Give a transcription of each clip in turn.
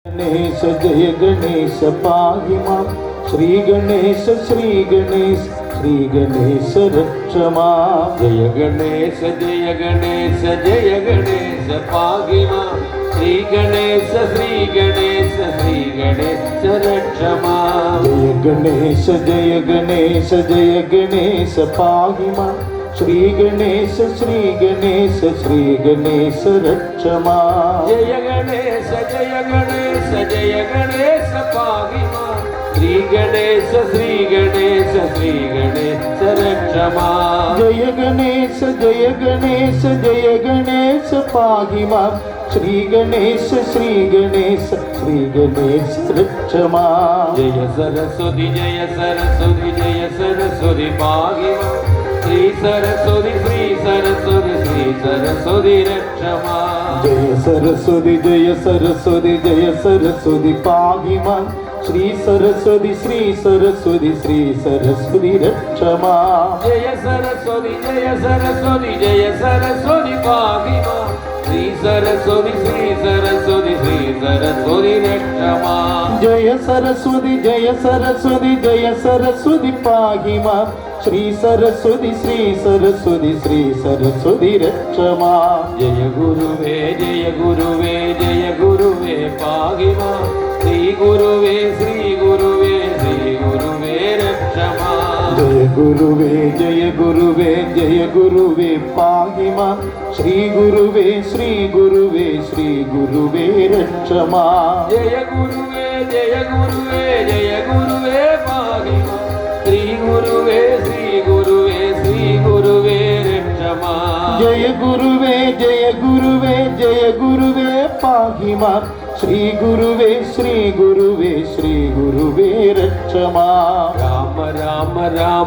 गणेश जय गणेश पाहि मां श्री गणेश श्री गणेश रक्ष मां। जय गणेश जय गणेश जय गणेश पाहि मां श्री गणेश श्री गणेश रक्ष मां। जय गणेश जय गणेश जय गणेश पाहि मां श्री गणेश श्री गणेश रक्ष मां। जय गणेश जय गणेश जय गणेश पाहि मां श्री गणेश श्री गणेश रक्ष मां। जय गणेश जय गणेश जय गणेश पाहि मां श्री गणेश श्री गणेश रक्ष मां। जय सरस्वती पाहि मां श्री सरस्वती रक्ष मां। जय सरस्वती पाहि मां श्री सरस्वती रक्ष मां। जय सरस्वती पाहि मां श्री सरस्वती रक्ष मां। जय सरस्वती पाहि मां श्री सरस्वती रक्ष मां। जय गुरुवे पाहि मां श्री गुरुवे रक्ष मां। जय गुरुवे पाहि मां श्री गुरुवे रक्ष मां। जय गुरुवे पाहि मां श्री गुरुवे रक्ष मां। जय गुरुवे पाहि मां श्री गुरुवे रक्ष मां। राम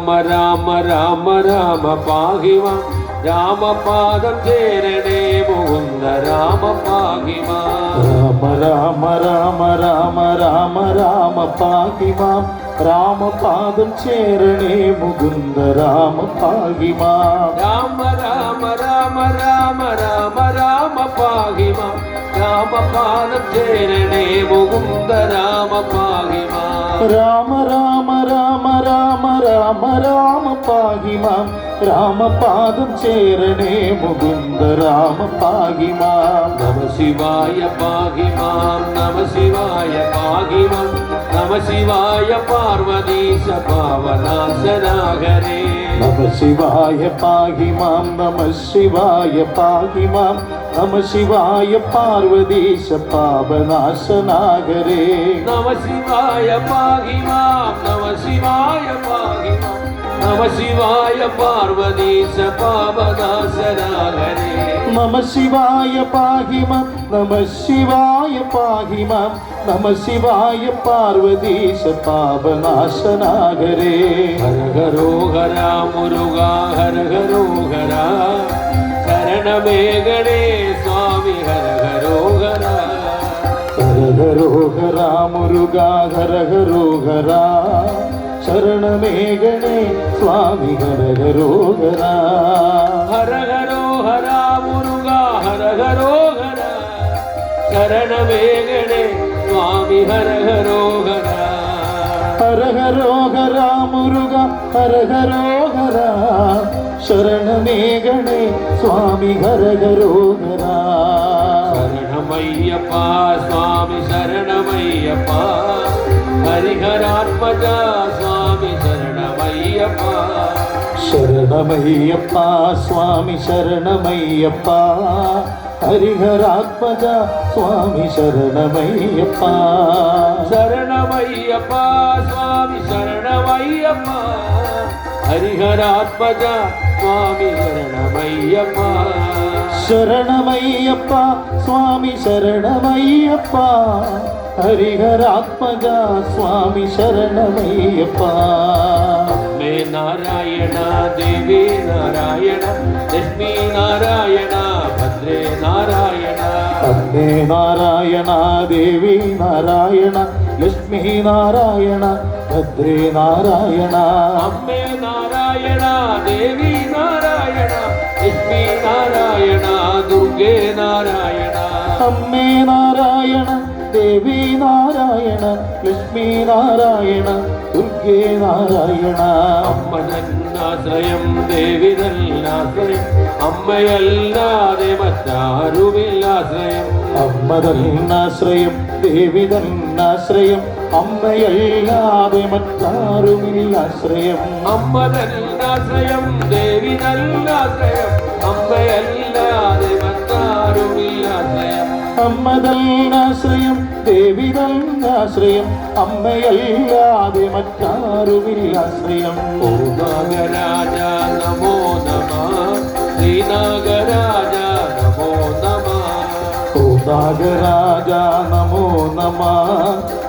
पाहि मां राम पादं चेरणे मुकुन्द राम पाहि मां। राम पाहि मां राम पादं चेरणे मुकुन्द राम पाहि मां। राम पाहि मां राम पादं चेरणे मुकुन्द राम पाहि मां। राम पाहि मां राम पादं चेरणे मुकुन्द राम पाहि मां। नमः शिवाय पाहि मां नमः शिवाय पाहि मां नमः शिवाय पार्वतीश पावनाशनागरे। नमः शिवाय पाहि मां नमः शिवाय पाहि मां नमः शिवाय पार्वतीश पावनाशनागरे। नमः शिवाय पाहि मां नमः शिवाय पाहि मां नमः शिवाय पार्वतीश पावनाशनागरे। नमः शिवाय पाहि मां नमः शिवाय पाहि मां नमः शिवाय पार्वतीश पावनाशनागरे। हर हरो हरा मुरुगा हर हरो हरा शरणमे गणे स्वामी हर हरो हरा। हर हरो हरा मुरुगा हर हरो हरा शरणमे गणे स्वामी हर हरो हरा। हर हरो हरा मुरुगा हर हरो हरा शरणमे गणे स्वामी हर हरो हरा। हर हरो हरा मुरुगा हर हरो हरा शरणमे गणे स्वामी हर हरो हरा। शरणमय्यप्पा स्वामी शरणमय्यप्पा हरिहरात्मजा स्वामी शरणमय्यप्पा। शरणमय्यप्पा स्वामी शरणमय्यप्पा हरिहरात्मजा स्वामी शरणमय्यप्पा। शरणमय्यप्पा स्वामी शरणमय्यप्पा हरिहरात्मजा स्वामी शरणमय्यप्पा। शरणमय्यप्पा स्वामी शरणमय्यप्पा हरिहरात्मजा स्वामी शरणमय्यप्पा। मे नारायण देवी नारायण लक्ष्मी नारायण भद्रे नारायण। अम्मे नारायण देवी नारायण लक्ष्मी नारायण भद्रे नारायण। अम्मे नारायण देवी नारायण लक्ष्मी नारायण दुर्गे नारायण। अम्मे नारायण ദേവി നാരായണ ലക്ഷ്മി നാരായണ ദുർഗേ നാരായണ. അമ്മ തന്നാശ്രയം ദേവി തന്നാശ്രയം അമ്മയല്ലാതെ മറ്റാരുമില്ലാശ്രയം. അമ്മ തന്നാശ്രയം ദേവി തന്നാശ്രയം അമ്മയല്ലാതെ മറ്റാരുമില്ലാശ്രയം. അമ്മ തന്നാശ്രയം ദേവി തന്നാശ്രയം അമ്മയല്ലാതെ മറ്റാരുമില്ലാശ്രയം. അമ്മ തന്നാശ്രയം ദേവി തന്നാശ്രയം അമ്മയല്ലാതെ മറ്റാരുമില്ലാശ്രയം. ഓ നാഗരാജ നമോ നമഃ ശ്രീനാഗരാജ നമോ നമഃ. ഓ നാഗരാജ നമോ നമഃ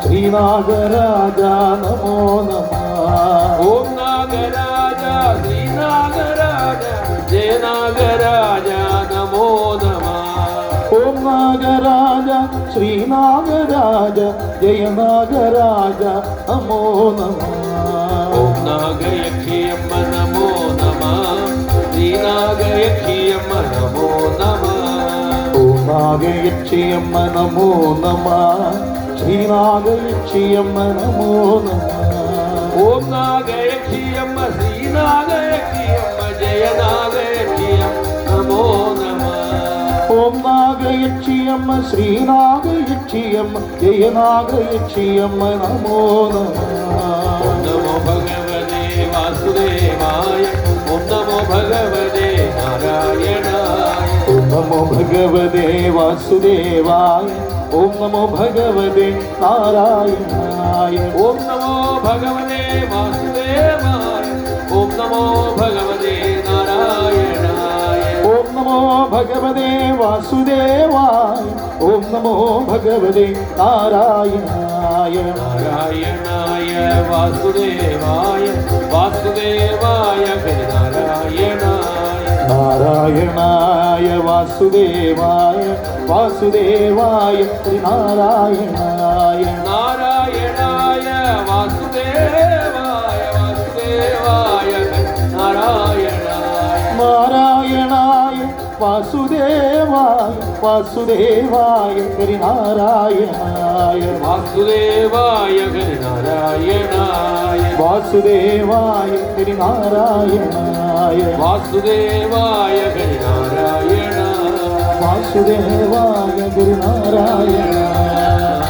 ശ്രീനാഗരാജ നമോ നമഃ. ഓം നാഗരാജ ശ്രീനാഗരാജ ജയ നാഗരാജ നമോ നമഃ. ഓം നാഗരാജ ശ്രീനാഗരാജ ജയ നാഗരാജ നമോ നമഃ. ഓം നാഗയക്ഷിയമ്മ നമോ നമഃ ശ്രീനാഗയക്ഷിയമ്മ നമോ നമഃ. ഓം നാഗയക്ഷിയമ്മ നമോ നമഃ ശ്രീനാഗയക്ഷിയമ്മ നമോ നമഃ. ഓം നാഗയക്ഷിയമ്മ ശ്രീനാഗയക്ഷിയമ്മ ജയ നാഗയക്ഷിയമ്മ നമോ നമഃ. ഓം നാഗയക്ഷിയമ്മ ശ്രീനാഗയക്ഷിയമ്മ ജയ നാഗയക്ഷിയമ്മ നമോ നമഃ. ഓം നമോ ഭഗവതേ വാസുദേവായ ഓം നമോ ഭഗവതേ നാരായണായ. ഓം നമോ ഭഗവതേ വാസുദേവായ ഓം നമോ ഭഗവതേ നാരായണായ. ഓം നമോ ഭഗവതേ വാസുദേവായ ഓം നമോ ഭഗവതേ നാരായണായ. ഓം നമോ ഭഗവതേ വാസുദേവായ ഓം നമോ ഭഗവതേ നാരായണായ. നാരായണായ വാസുദേവായ വാസുദേവായ ഹരിനാരായണായ. നാരായണായ വാസുദേവായ വാസുദേവായ ശ്രീനാരായണായ. നാരായണായ വാസുദേവായ വാസുദേവായ നാരായണായ. നാരായണായ വാസുദേവായ വാസുദേവായ ഹരിനാരായണായ. വാസുദേവായ ഹരിനാരായണായ. വാസുദേവായ ഹരിനാരായണായ. വാസുദേവായ ഹരിനാരായണ. വാസുദേവായ ഹരിനാരായണ.